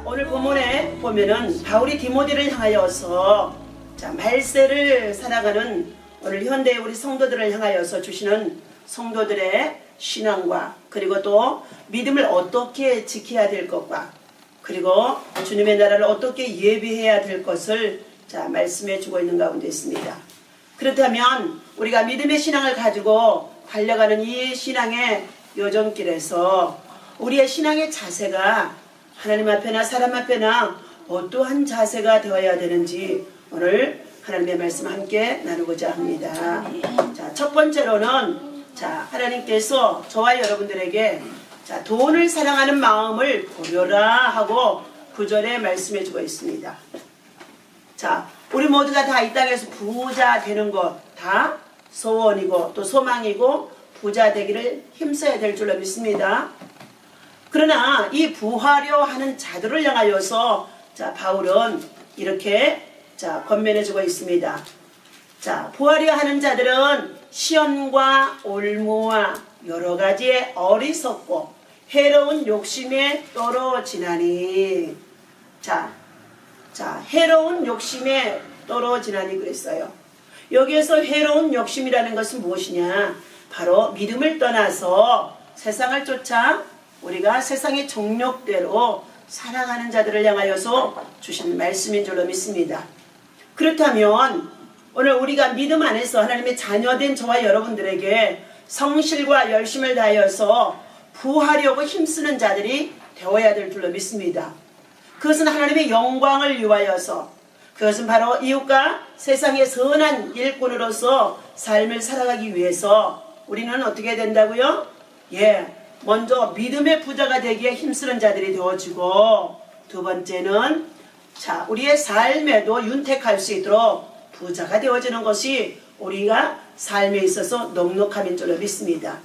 오늘 본문에 보면은 바울이 디모데를 향하여서 말세를 살아가는 오늘 현대 우리 성도들을 향하여서 주시는 성도들의 신앙과 그리고 또 믿음을 어떻게 지켜야 될 것과 그리고 주님의 나라를 어떻게 예비해야 될 것을 말씀해 주고 있는 가운데 있습니다. 그렇다면 우리가 믿음의 신앙을 가지고 달려가는 이 신앙의 요정길에서 우리의 신앙의 자세가 하나님 앞에나 사람 앞에나 어떠한 자세가 되어야 되는지 오늘 하나님의 말씀 함께 나누고자 합니다. 첫 번째로는 하나님께서 저와 여러분들에게 돈을 사랑하는 마음을 버려라 하고 9절에 말씀해 주고 있습니다. 우리 모두가 다 이 땅에서 부자 되는 것 다 소원이고 또 소망이고 부자 되기를 힘써야 될 줄로 믿습니다. 그러나 이 부하려 하는 자들을 향하여서 바울은 이렇게 권면해 주고 있습니다. 부하려 하는 자들은 시험과 올무와 여러 가지의 어리석고 해로운 욕심에 떨어지나니 해로운 욕심에 떨어지나니 그랬어요. 여기에서 해로운 욕심이라는 것은 무엇이냐? 바로 믿음을 떠나서 세상을 쫓아 우리가 세상의 정욕대로 살아가는 자들을 향하여서 주신 말씀인 줄로 믿습니다. 그렇다면 오늘 우리가 믿음 안에서 하나님의 자녀된 저와 여러분들에게 성실과 열심을 다하여서 부하려고 힘쓰는 자들이 되어야 될 줄로 믿습니다. 그것은 하나님의 영광을 위하여서 그것은 바로 이웃과 세상의 선한 일꾼으로서 삶을 살아가기 위해서 우리는 어떻게 된다고요? 먼저 믿음의 부자가 되기에 힘쓰는 자들이 되어지고 두 번째는 우리의 삶에도 윤택할 수 있도록 부자가 되어지는 것이 우리가 삶에 있어서 넉넉함인 줄로 믿습니다.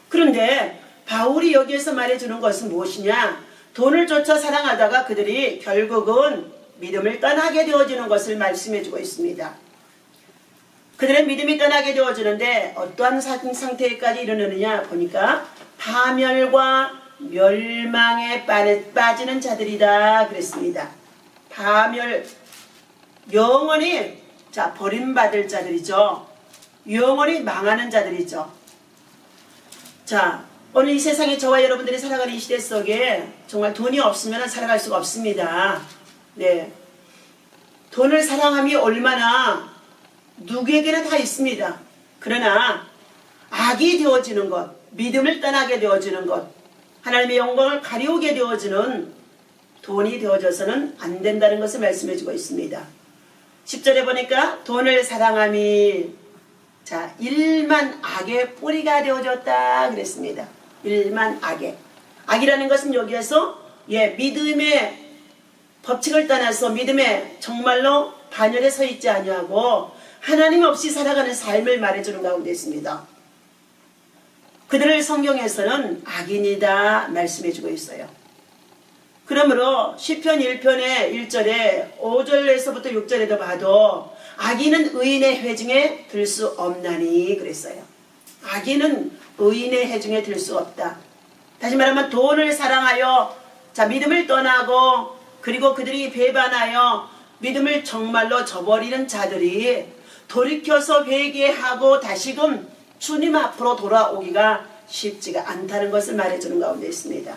그런데 바울이 여기에서 말해주는 것은 무엇이냐? 돈을 쫓아 사랑하다가 그들이 결국은 믿음을 떠나게 되어지는 것을 말씀해주고 있습니다. 그들의 믿음이 떠나게 되어지는데 어떠한 상태까지 이르느냐 보니까 파멸과 멸망에 빠지는 자들이다 그랬습니다. 파멸, 영원히 버림받을 자들이죠. 영원히 망하는 자들이죠. 오늘 이 세상에 저와 여러분들이 살아가는 이 시대 속에 정말 돈이 없으면 살아갈 수가 없습니다. 돈을 사랑함이 얼마나 누구에게나 다 있습니다. 그러나 악이 되어지는 것, 믿음을 떠나게 되어지는 것, 하나님의 영광을 가리우게 되어지는 돈이 되어져서는 안 된다는 것을 말씀해 주고 있습니다. 10절에 보니까 돈을 사랑함이 일만 악의 뿌리가 되어졌다 그랬습니다. 일만 악의. 악이라는 것은 여기에서 믿음의 법칙을 떠나서 믿음에 정말로 반열에 서 있지 아니하고 하나님 없이 살아가는 삶을 말해주는 가운데 있습니다. 그들을 성경에서는 악인이다 말씀해주고 있어요. 그러므로 시편 1편의 1절에 5절에서부터 6절에도 봐도 악인은 의인의 회중에 들 수 없나니 그랬어요. 악인은 의인의 회중에 들 수 없다. 다시 말하면 돈을 사랑하여 믿음을 떠나고 그리고 그들이 배반하여 믿음을 정말로 저버리는 자들이 돌이켜서 회개하고 다시금 주님 앞으로 돌아오기가 쉽지가 않다는 것을 말해주는 가운데 있습니다.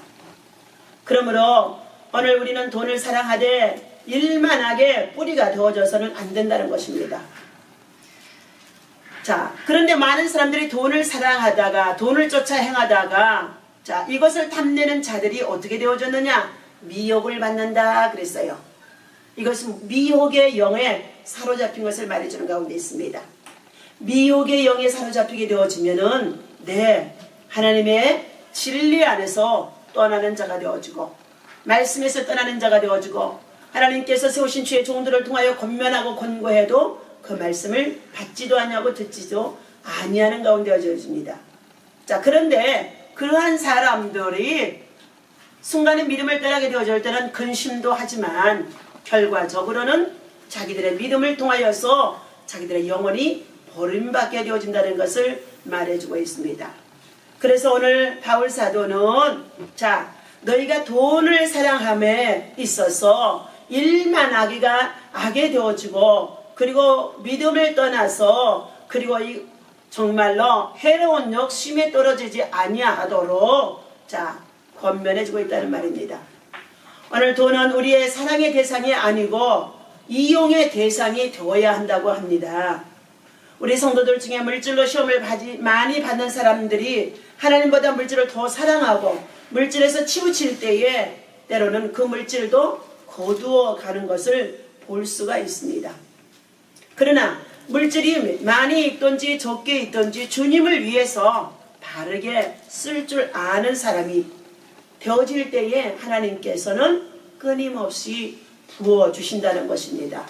그러므로 오늘 우리는 돈을 사랑하되 일만하게 뿌리가 되어져서는 안 된다는 것입니다. 그런데 많은 사람들이 돈을 사랑하다가 돈을 쫓아 행하다가 이것을 탐내는 자들이 어떻게 되어졌느냐? 미혹을 받는다 그랬어요. 이것은 미혹의 영에 사로잡힌 것을 말해주는 가운데 있습니다. 미혹의 영에 사로잡히게 되어지면은 하나님의 진리 안에서 떠나는 자가 되어지고 말씀에서 떠나는 자가 되어지고 하나님께서 세우신 주의 종들을 통하여 권면하고 권고해도 그 말씀을 받지도 아니하고 듣지도 아니하는 가운데 되어집니다. 그런데 그러한 사람들이 순간에 믿음을 떠나게 되어질 때는 근심도 하지만 결과적으로는 자기들의 믿음을 통하여서 자기들의 영혼이 버림받게 되어진다는 것을 말해주고 있습니다. 그래서 오늘 바울 사도는 너희가 돈을 사랑함에 있어서 일만 악에 되어지고 그리고 믿음을 떠나서 그리고 정말로 해로운 욕심에 떨어지지 아니하도록 권면해주고 있다는 말입니다. 오늘 돈은 우리의 사랑의 대상이 아니고 이용의 대상이 되어야 한다고 합니다. 우리 성도들 중에 물질로 시험을 많이 받는 사람들이 하나님보다 물질을 더 사랑하고 물질에서 치우칠 때에 때로는 그 물질도 거두어 가는 것을 볼 수가 있습니다. 그러나 물질이 많이 있든지 적게 있든지 주님을 위해서 바르게 쓸 줄 아는 사람이 되어질 때에 하나님께서는 끊임없이 부어주신다는 것입니다.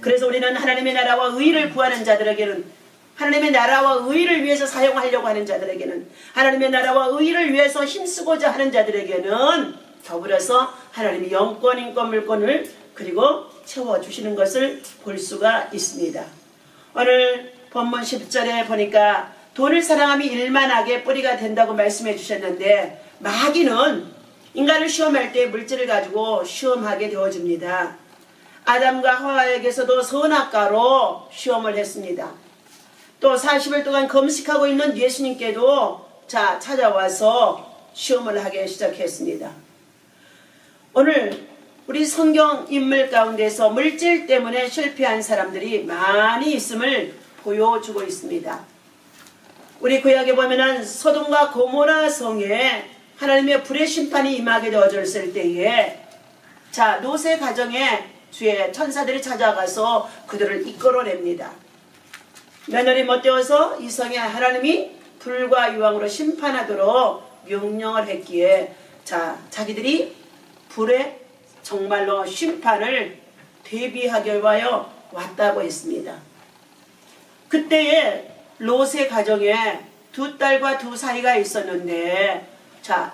그래서 우리는 하나님의 나라와 의를 구하는 자들에게는 하나님의 나라와 의를 위해서 사용하려고 하는 자들에게는 하나님의 나라와 의를 위해서 힘쓰고자 하는 자들에게는 더불어서 하나님이 영권, 인권, 물권을 그리고 채워주시는 것을 볼 수가 있습니다. 오늘 본문 10절에 보니까 돈을 사랑함이 일만하게 뿌리가 된다고 말씀해 주셨는데 마귀는 인간을 시험할 때 물질을 가지고 시험하게 되어집니다. 아담과 하와에게서도 선악과로 시험을 했습니다. 또 40일 동안 금식하고 있는 예수님께도 찾아와서 시험을 하기 시작했습니다. 오늘 우리 성경 인물 가운데서 물질 때문에 실패한 사람들이 많이 있음을 보여주고 있습니다. 우리 구약에 보면은 소돔과 고모라 성에 하나님의 불의 심판이 임하게 되어졌을 때에 롯의 가정에 주의 천사들이 찾아가서 그들을 이끌어냅니다. 며느리 못되어서 이 성에 하나님이 불과 유황으로 심판하도록 명령을 했기에 자기들이 불의 정말로 심판을 대비하기 위하여 왔다고 했습니다. 그때에 롯의 가정에 두 딸과 두 사이가 있었는데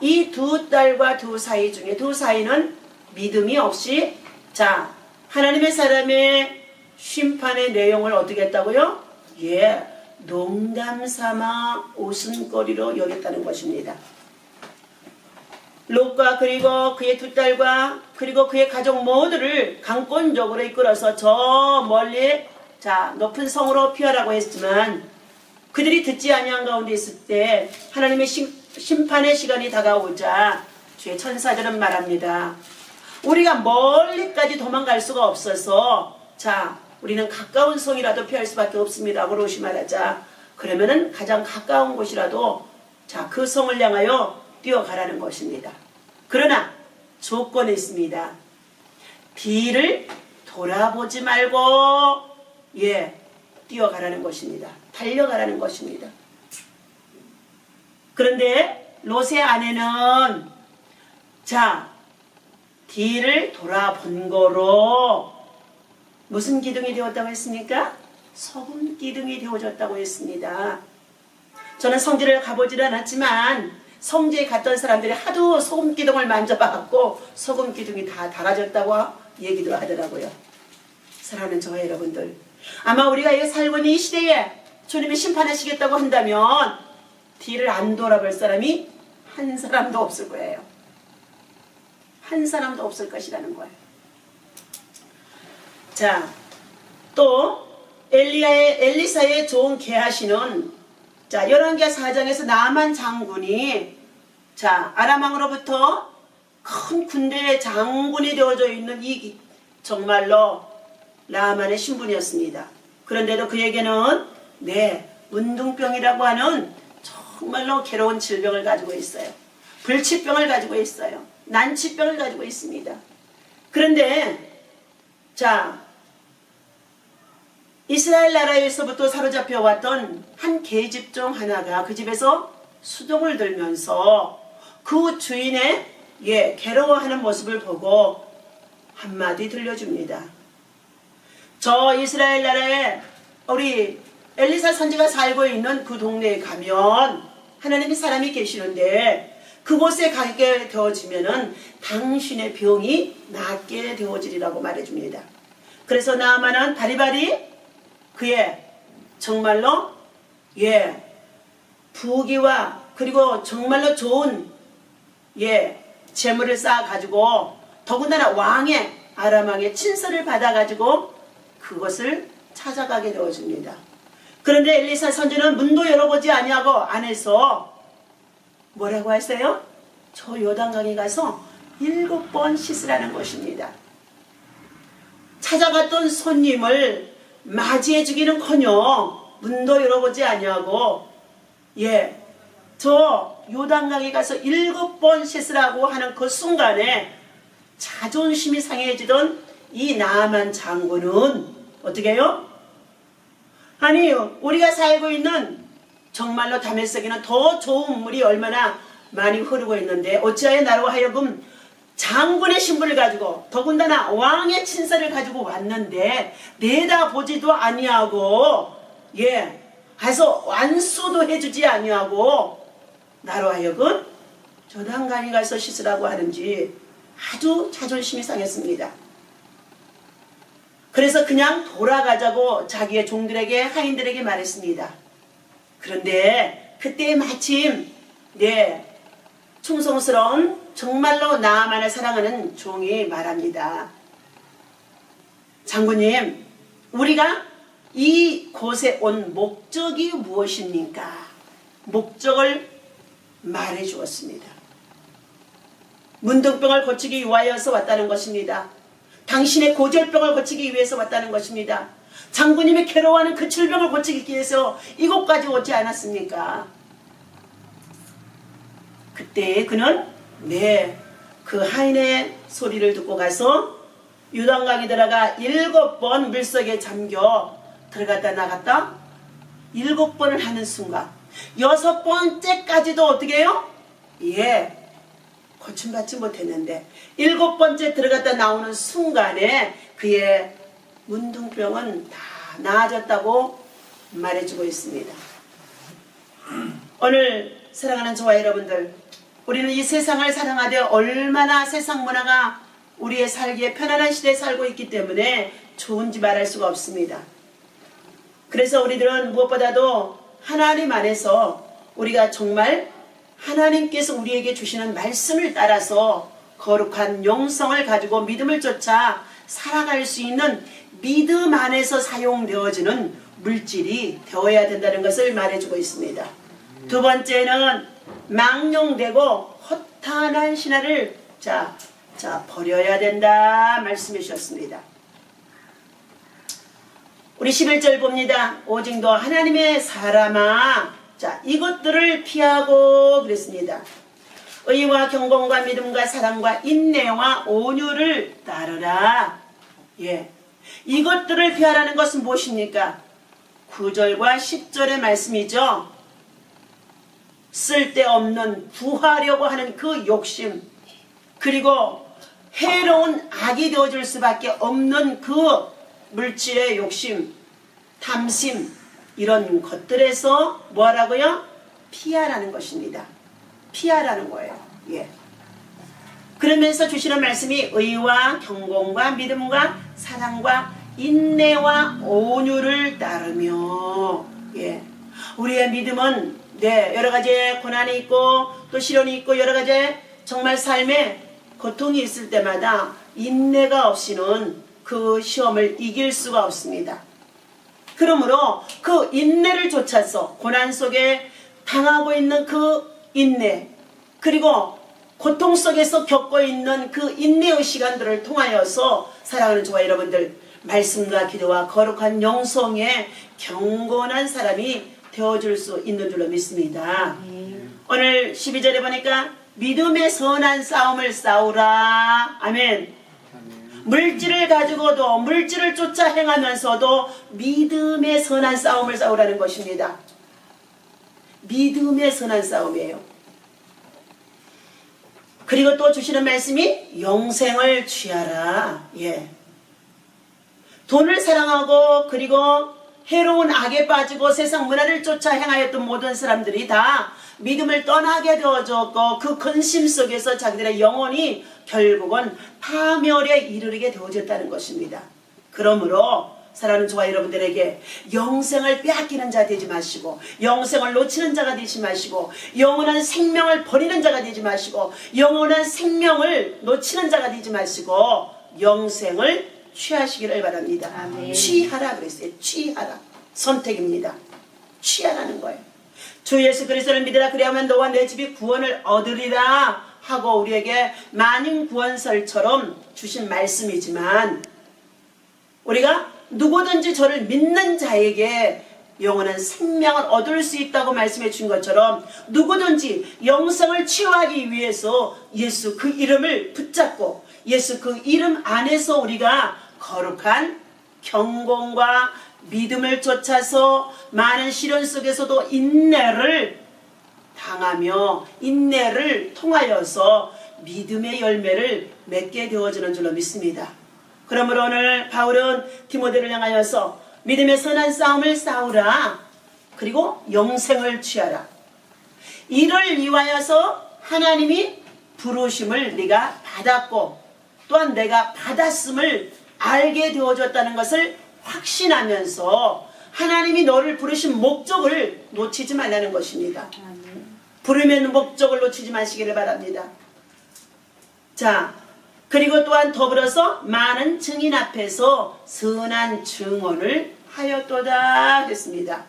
이 두 딸과 두 사이 중에 두 사이는 믿음이 없이 하나님의 사람의 심판의 내용을 어떻게 했다고요? 농담 삼아 웃음거리로 여겼다는 것입니다. 롯과 그리고 그의 두 딸과 그리고 그의 가족 모두를 강권적으로 이끌어서 저 멀리 높은 성으로 피하라고 했지만 그들이 듣지 아니한 가운데 있을 때 하나님의 심판의 시간이 다가오자 주의 천사들은 말합니다. 우리가 멀리까지 도망갈 수가 없어서 우리는 가까운 성이라도 피할 수밖에 없습니다. 롯이 말하자 그러면은 가장 가까운 곳이라도 그 성을 향하여 뛰어가라는 것입니다. 그러나 조건이 있습니다. 뒤를 돌아보지 말고 뛰어가라는 것입니다. 달려가라는 것입니다. 그런데 롯의 아내는 뒤를 돌아본 거로 무슨 기둥이 되었다고 했습니까? 소금 기둥이 되어졌다고 했습니다. 저는 성지를 가보지는 않았지만 성지에 갔던 사람들이 하도 소금 기둥을 만져봐갖고 소금 기둥이 다 달아졌다고 얘기도 하더라고요. 사랑하는 저와 여러분들, 아마 우리가 살고 있는 이 시대에 주님이 심판하시겠다고 한다면 뒤를 안 돌아볼 사람이 한 사람도 없을 거예요. 한 사람도 없을 것이라는 거예요. 또 엘리사의 종 게하시는 열왕기하 4장에서 나만 장군이 아람 왕으로부터 큰 군대의 장군이 되어져 있는 이 정말로 나만의 신분이었습니다. 그런데도 그에게는 문둥병이라고 하는 정말로 괴로운 질병을 가지고 있어요. 불치병을 가지고 있어요. 난치병을 가지고 있습니다. 그런데 이스라엘 나라에서부터 사로잡혀 왔던 한 계집 중 하나가 그 집에서 수동을 들면서 그 주인의 괴로워하는 모습을 보고 한마디 들려줍니다. 저 이스라엘 나라에 우리 엘리사 선지가 살고 있는 그 동네에 가면 하나님의 사람이 계시는데 그곳에 가게 되어지면은 당신의 병이 낫게 되어지리라고 말해줍니다. 그래서 나아만은 바리바리 그의 정말로 부귀와 그리고 정말로 좋은 재물을 쌓아가지고 더군다나 왕의 아람 왕의 친서를 받아가지고 그것을 찾아가게 되어집니다. 그런데 엘리사 선지는 문도 열어보지 아니하고 안에서 뭐라고 하세요? 저 요단강에 가서 7번 씻으라는 것입니다. 찾아갔던 손님을 맞이해 주기는커녕 문도 열어보지 아니하고 저 요단강에 가서 7번 씻으라고 하는 그 순간에 자존심이 상해지던 이 나아만 장군은 어떻게 해요? 아니 우리가 살고 있는 정말로 다메섹에는 더 좋은 물이 얼마나 많이 흐르고 있는데 어찌하여 나로 하여금 장군의 신분을 가지고 더군다나 왕의 친서를 가지고 왔는데 내다보지도 아니하고 해서 완수도 해주지 아니하고 나로 하여금 요단강에 가서 씻으라고 하는지 아주 자존심이 상했습니다. 그래서 그냥 돌아가자고 자기의 종들에게 하인들에게 말했습니다. 그런데 그때 마침 충성스러운 정말로 나아만을 사랑하는 종이 말합니다. 장군님, 우리가 이 곳에 온 목적이 무엇입니까? 목적을 말해 주었습니다. 문둥병을 고치기 위하여서 왔다는 것입니다. 당신의 고절병을 고치기 위해서 왔다는 것입니다. 장군님이 괴로워하는 그 질병을 고치기 위해서 이곳까지 오지 않았습니까? 그때 그는 그 하인의 소리를 듣고 가서 요단강에 들어가 7번 물속에 잠겨 들어갔다 나갔다 7번을 하는 순간 6번째까지도 어떻게 해요? 고침받지 못했는데 7번째 들어갔다 나오는 순간에 그의 문둥병은 다 나아졌다고 말해주고 있습니다. 오늘 사랑하는 저와 여러분들, 우리는 이 세상을 사랑하되 얼마나 세상 문화가 우리의 살기에 편안한 시대에 살고 있기 때문에 좋은지 말할 수가 없습니다. 그래서 우리들은 무엇보다도 하나님 안에서 우리가 정말 하나님께서 우리에게 주시는 말씀을 따라서 거룩한 영성을 가지고 믿음을 쫓아 살아갈 수 있는 믿음 안에서 사용되어지는 물질이 되어야 된다는 것을 말해주고 있습니다. 두 번째는 망령되고 허탄한 신화를 버려야 된다 말씀해 주셨습니다. 우리 11절 봅니다. 오직 너 하나님의 사람아, 이것들을 피하고 그랬습니다. 의와 경건과 믿음과 사랑과 인내와 온유를 따르라. 이것들을 피하라는 것은 무엇입니까? 9절과 10절의 말씀이죠. 쓸데없는 부하려고 하는 그 욕심, 그리고 해로운 악이 되어줄 수밖에 없는 그 물질의 욕심, 탐심, 이런 것들에서 뭐하라고요? 피하라는 것입니다. 피하라는 거예요. 그러면서 주시는 말씀이 의와 경건과 믿음과 사랑과 인내와 온유를 따르며 우리의 믿음은 여러 가지 고난이 있고 또 시련이 있고 여러 가지 정말 삶에 고통이 있을 때마다 인내가 없이는 그 시험을 이길 수가 없습니다. 그러므로 그 인내를 쫓아서 고난 속에 당하고 있는 그 인내, 그리고 고통 속에서 겪고 있는 그 인내의 시간들을 통하여서 사랑하는 저와 여러분들, 말씀과 기도와 거룩한 영성에 경건한 사람이 되어줄 수 있는 줄로 믿습니다. 오늘 12절에 보니까 믿음의 선한 싸움을 싸우라. 아멘. 물질을 가지고도 물질을 쫓아 행하면서도 믿음의 선한 싸움을 싸우라는 것입니다. 믿음의 선한 싸움이에요. 그리고 또 주시는 말씀이 영생을 취하라. 돈을 사랑하고 그리고 해로운 악에 빠지고 세상 문화를 쫓아 행하였던 모든 사람들이 다 믿음을 떠나게 되어졌고 그 근심 속에서 자기들의 영혼이 결국은 파멸에 이르게 되어졌다는 것입니다. 그러므로 사랑하는 저와 여러분들에게 영생을 빼앗기는 자 되지 마시고, 영생을 놓치는 자가 되지 마시고, 영원한 생명을 버리는 자가 되지 마시고, 영원한 생명을 놓치는 자가 되지 마시고 영생을 취하시기를 바랍니다. 아멘. 취하라 그랬어요. 취하라. 선택입니다. 취하라는 거예요. 주 예수 그리스도를 믿으라, 그리하면 너와 내 집이 구원을 얻으리라 하고 우리에게 만인 구원설처럼 주신 말씀이지만, 우리가 누구든지 저를 믿는 자에게 영원한 생명을 얻을 수 있다고 말씀해 주신 것처럼, 누구든지 영생을 취하기 위해서 예수 그 이름을 붙잡고 예수 그 이름 안에서 우리가 거룩한 경공과 믿음을 쫓아서 많은 시련 속에서도 인내를 당하며 인내를 통하여서 믿음의 열매를 맺게 되어지는 줄로 믿습니다. 그러므로 오늘 바울은 디모데를 향하여서 믿음의 선한 싸움을 싸우라, 그리고 영생을 취하라. 이를 위하여서 하나님이 부르심을 네가 받았고 또한 내가 받았음을 알게 되어졌다는 것을 확신하면서 하나님이 너를 부르신 목적을 놓치지 말라는 것입니다. 부르면 목적을 놓치지 마시기를 바랍니다. 자, 그리고 또한 더불어서 많은 증인 앞에서 선한 증언을 하였도다 했습니다.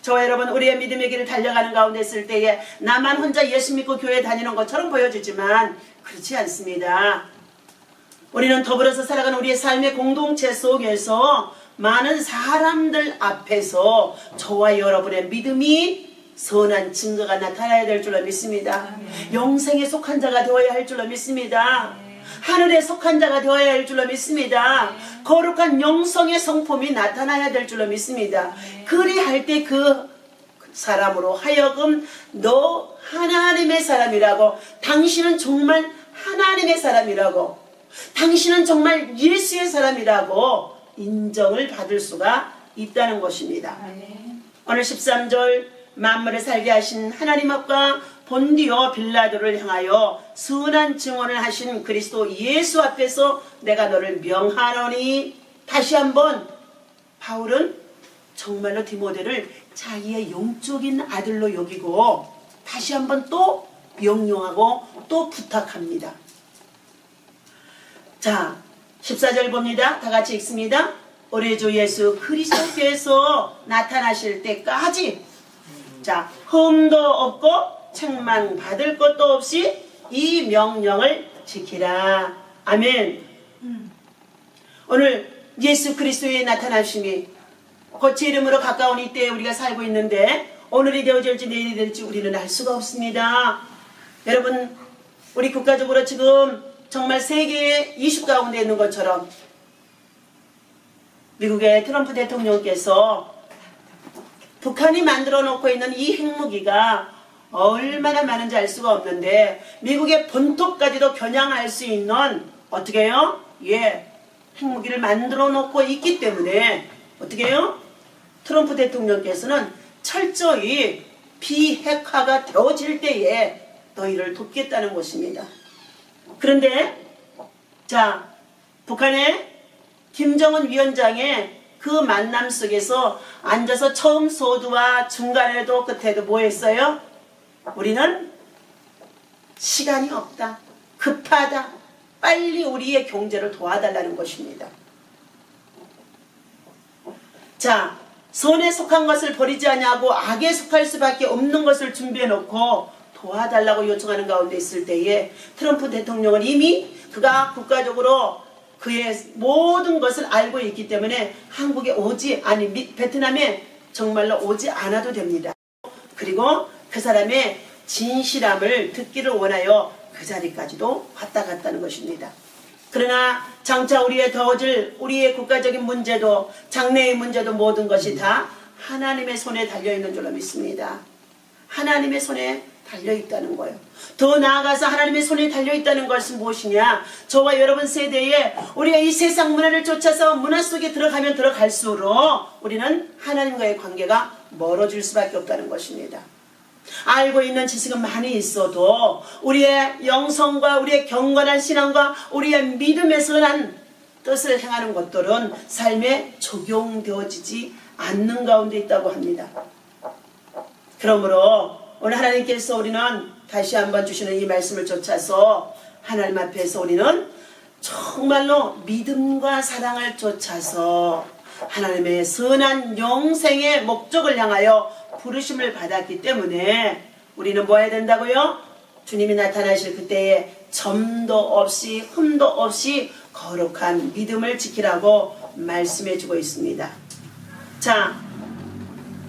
저와 여러분, 우리의 믿음의 길을 달려가는 가운데 있을 때에 나만 혼자 예수 믿고 교회 다니는 것처럼 보여지지만 그렇지 않습니다. 우리는 더불어서 살아가는 우리의 삶의 공동체 속에서 많은 사람들 앞에서 저와 여러분의 믿음이 선한 증거가 나타나야 될 줄로 믿습니다. 영생에 속한 자가 되어야 할 줄로 믿습니다. 하늘에 속한 자가 되어야 할 줄로 믿습니다. 거룩한 영성의 성품이 나타나야 될 줄로 믿습니다. 그리할 때 그 사람으로 하여금 너 하나님의 사람이라고, 당신은 정말 하나님의 사람이라고, 당신은 정말 예수의 사람이라고 인정을 받을 수가 있다는 것입니다. 오늘 13절 만물을 살게 하신 하나님 앞과 본디오 빌라도를 향하여 선한 증언을 하신 그리스도 예수 앞에서 내가 너를 명하노니, 다시 한번 바울은 정말로 디모데를 자기의 영적인 아들로 여기고 다시 한번 또 명령하고 또 부탁합니다. 자, 14절 봅니다. 다 같이 읽습니다. 우리 주 예수 그리스도께서 나타나실 때까지, 자, 흠도 없고 책망 받을 것도 없이 이 명령을 지키라. 아멘. 오늘 예수 그리스도의 나타나심이 곧 제 이름으로 가까운 이때에 우리가 살고 있는데, 오늘이 되어질지 내일이 될지 우리는 알 수가 없습니다. 여러분, 우리 국가적으로 지금 정말 세계의 이슈 가운데 있는 것처럼 미국의 트럼프 대통령께서 북한이 만들어 놓고 있는 이 핵무기가 얼마나 많은지 알 수가 없는데, 미국의 본토까지도 겨냥할 수 있는, 어떻게 해요? 예, 핵무기를 만들어 놓고 있기 때문에 어떻게 해요? 트럼프 대통령께서는 철저히 비핵화가 되어질 때에 너희를 돕겠다는 것입니다. 그런데 자, 북한의 김정은 위원장의 그 만남 속에서 앉아서 처음 소두와 중간에도 끝에도 뭐 했어요? 우리는 시간이 없다, 급하다, 빨리 우리의 경제를 도와달라는 것입니다. 자, 선에 속한 것을 버리지 아니하고 악에 속할 수밖에 없는 것을 준비해 놓고 도와달라고 요청하는 가운데 있을 때에 트럼프 대통령은 이미 그가 국가적으로 그의 모든 것을 알고 있기 때문에 한국에 오지, 아니 베트남에 정말로 오지 않아도 됩니다. 그리고 그 사람의 진실함을 듣기를 원하여 그 자리까지도 왔다 갔다는 것입니다. 그러나 장차 우리의 더워질 우리의 국가적인 문제도, 장래의 문제도, 모든 것이 다 하나님의 손에 달려있는 줄로 믿습니다. 하나님의 손에 달려있다는 거예요. 더 나아가서 하나님의 손에 달려있다는 것은 무엇이냐? 저와 여러분 세대에 우리가 이 세상 문화를 쫓아서 문화 속에 들어가면 들어갈수록 우리는 하나님과의 관계가 멀어질 수밖에 없다는 것입니다. 알고 있는 지식은 많이 있어도 우리의 영성과 우리의 경건한 신앙과 우리의 믿음의 선한 뜻을 행하는 것들은 삶에 적용되어지지 않는 가운데 있다고 합니다. 그러므로 오늘 하나님께서 우리는 다시 한번 주시는 이 말씀을 쫓아서 하나님 앞에서 우리는 정말로 믿음과 사랑을 쫓아서 하나님의 선한 영생의 목적을 향하여 부르심을 받았기 때문에 우리는 뭐 해야 된다고요? 주님이 나타나실 그때에 점도 없이 흠도 없이 거룩한 믿음을 지키라고 말씀해 주고 있습니다. 자,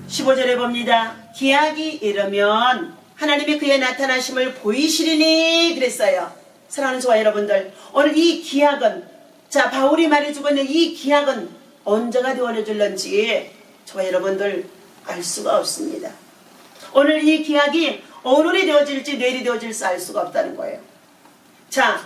15절에 봅니다. 기약이 이르면 하나님이 그의 나타나심을 보이시리니 그랬어요. 사랑하는 저와 여러분들, 오늘 이 기약은, 자, 바울이 말해주고 있는 이 기약은 언제가 되어질런지 저와 여러분들 알 수가 없습니다. 오늘 이 기약이 오늘이 되어질지 내일이 되어질지 알 수가 없다는 거예요. 자,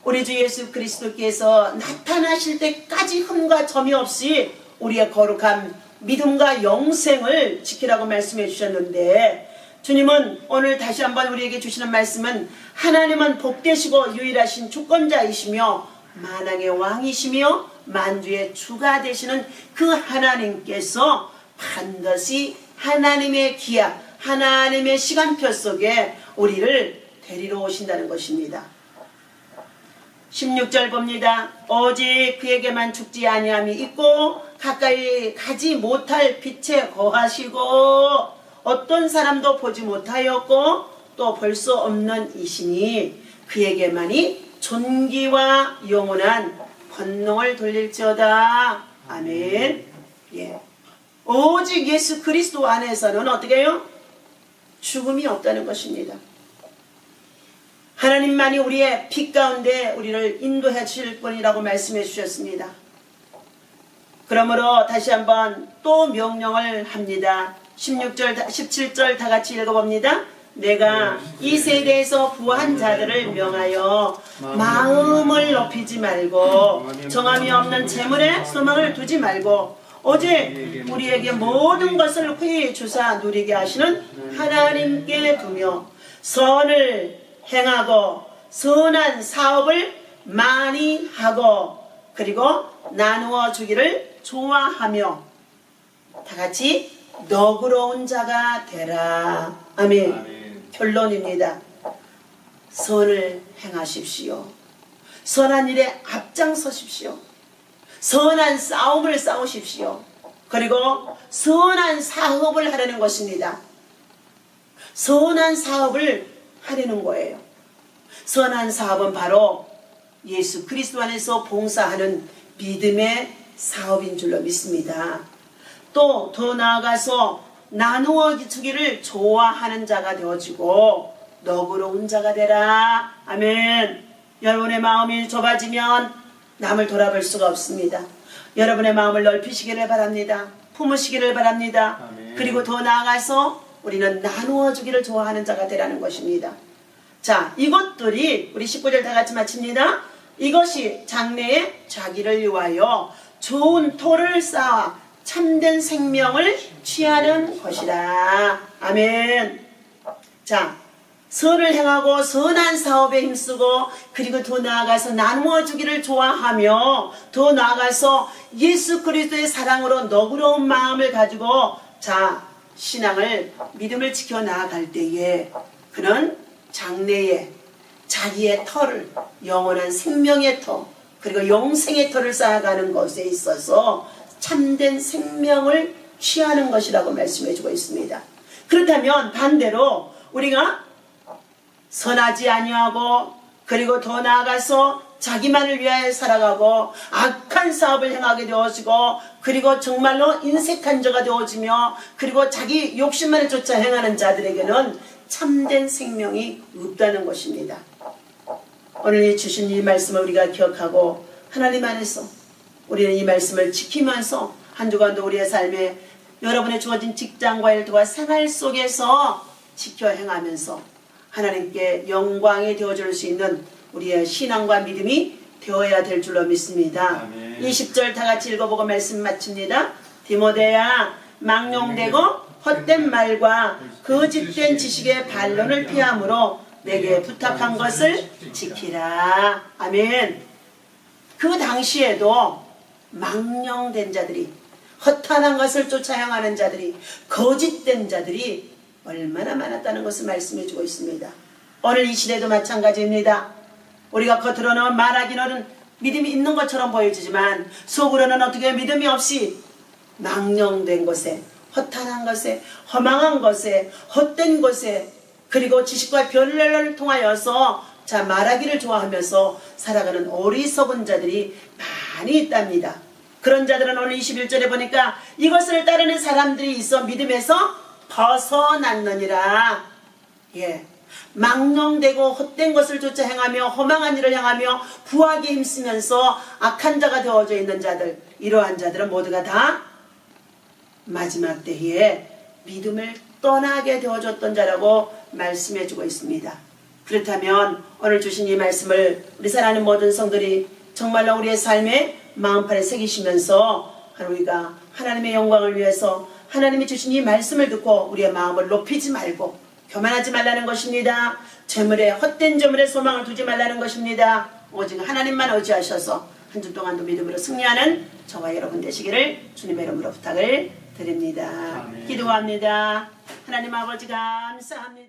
우리 주 예수 그리스도께서 나타나실 때까지 흠과 점이 없이 우리의 거룩한 믿음과 영생을 지키라고 말씀해 주셨는데, 주님은 오늘 다시 한번 우리에게 주시는 말씀은 하나님은 복되시고 유일하신 주권자이시며 만왕의 왕이시며 만주의 주가 되시는 그 하나님께서 반드시 하나님의 기약, 하나님의 시간표 속에 우리를 데리러 오신다는 것입니다. 16절 봅니다. 오직 그에게만 죽지 아니함이 있고 가까이 가지 못할 빛에 거하시고 어떤 사람도 보지 못하였고 또 볼 수 없는 이시니 그에게만이 존귀와 영원한 권능을 돌릴지어다. 아멘. 예. 오직 예수 그리스도 안에서는 어떻게 해요? 죽음이 없다는 것입니다. 하나님만이 우리의 빛 가운데 우리를 인도해 주실 분이라고 말씀해 주셨습니다. 그러므로 다시 한번 또 명령을 합니다. 16절, 17절 다 같이 읽어봅니다. 내가 이 세대에서 부한 자들을 명하여 마음을 높이지 말고 정함이 없는 재물에 소망을 두지 말고 오직 우리에게 모든 것을 후히 주사 누리게 하시는 하나님께 두며 선을 행하고 선한 사업을 많이 하고 그리고 나누어 주기를 좋아하며 다 같이 너그러운 자가 되라. 아멘. 아멘. 결론입니다. 선을 행하십시오. 선한 일에 앞장서십시오. 선한 싸움을 싸우십시오. 그리고 선한 사업을 하려는 것입니다. 선한 사업을 하려는 거예요. 선한 사업은 바로 예수 그리스도 안에서 봉사하는 믿음의 사업인 줄로 믿습니다. 또 더 나아가서 나누어 주기를 좋아하는 자가 되어지고 너그러운 자가 되라. 아멘. 여러분의 마음이 좁아지면 남을 돌아볼 수가 없습니다. 여러분의 마음을 넓히시기를 바랍니다. 품으시기를 바랍니다. 아멘. 그리고 더 나아가서 우리는 나누어 주기를 좋아하는 자가 되라는 것입니다. 자, 이것들이 우리 19절 다 같이 마칩니다. 이것이 장래에 자기를 위하여 좋은 토를 쌓아 참된 생명을 취하는 것이다. 아멘. 자, 선을 행하고 선한 사업에 힘쓰고 그리고 더 나아가서 나누어 주기를 좋아하며 더 나아가서 예수 그리스도의 사랑으로 너그러운 마음을 가지고 자, 신앙을 믿음을 지켜 나아갈 때에 그는 장래에 자기의 터를 영원한 생명의 터 그리고 영생의 터를 쌓아가는 것에 있어서 참된 생명을 취하는 것이라고 말씀해 주고 있습니다. 그렇다면 반대로 우리가 선하지 아니하고 그리고 더 나아가서 자기만을 위하여 살아가고 악한 사업을 행하게 되어지고 그리고 정말로 인색한 자가 되어지며 그리고 자기 욕심만을 쫓아 행하는 자들에게는 참된 생명이 없다는 것입니다. 오늘 주신 이 말씀을 우리가 기억하고 하나님 안에서 우리는 이 말씀을 지키면서 한 주간도 우리의 삶에 여러분의 주어진 직장과 일과 생활 속에서 지켜 행하면서 하나님께 영광이 되어줄 수 있는 우리의 신앙과 믿음이 되어야 될 줄로 믿습니다. 아멘. 20절 다 같이 읽어보고 말씀 마칩니다. 디모데야 망령되고 헛된 말과 거짓된 지식의 반론을 피함으로 내게 부탁한 것을 지키라. 아멘. 그 당시에도 망령된 자들이, 허탄한 것을 쫓아 향하는 자들이, 거짓된 자들이 얼마나 많았다는 것을 말씀해 주고 있습니다. 오늘 이 시대도 마찬가지입니다. 우리가 겉으로는 말하기로는 믿음이 있는 것처럼 보여지지만 속으로는 어떻게 믿음이 없이 망령된 것에, 허탄한 것에, 허망한 것에, 헛된 것에, 그리고 지식과 변론을 통하여서 말하기를 좋아하면서 살아가는 어리석은 자들이 많이 있답니다. 그런 자들은 오늘 21절에 보니까 이것을 따르는 사람들이 있어 믿음에서 벗어났느니라. 예, 망령되고 헛된 것을 쫓아 행하며 허망한 일을 행하며 부하게 힘쓰면서 악한 자가 되어져 있는 자들, 이러한 자들은 모두가 다 마지막 때에 믿음을 떠나게 되어졌던 자라고 말씀해주고 있습니다. 그렇다면 오늘 주신 이 말씀을 우리 사랑하는 모든 성들이 정말로 우리의 삶에 마음판에 새기시면서 우리가 하나님의 영광을 위해서 하나님이 주신 이 말씀을 듣고 우리의 마음을 높이지 말고 교만하지 말라는 것입니다. 재물에, 헛된 재물에 소망을 두지 말라는 것입니다. 오직 하나님만 의지하셔서 한 주 동안도 믿음으로 승리하는 저와 여러분 되시기를 주님의 이름으로 부탁을 드립니다. 아멘. 기도합니다. 하나님 아버지 감사합니다.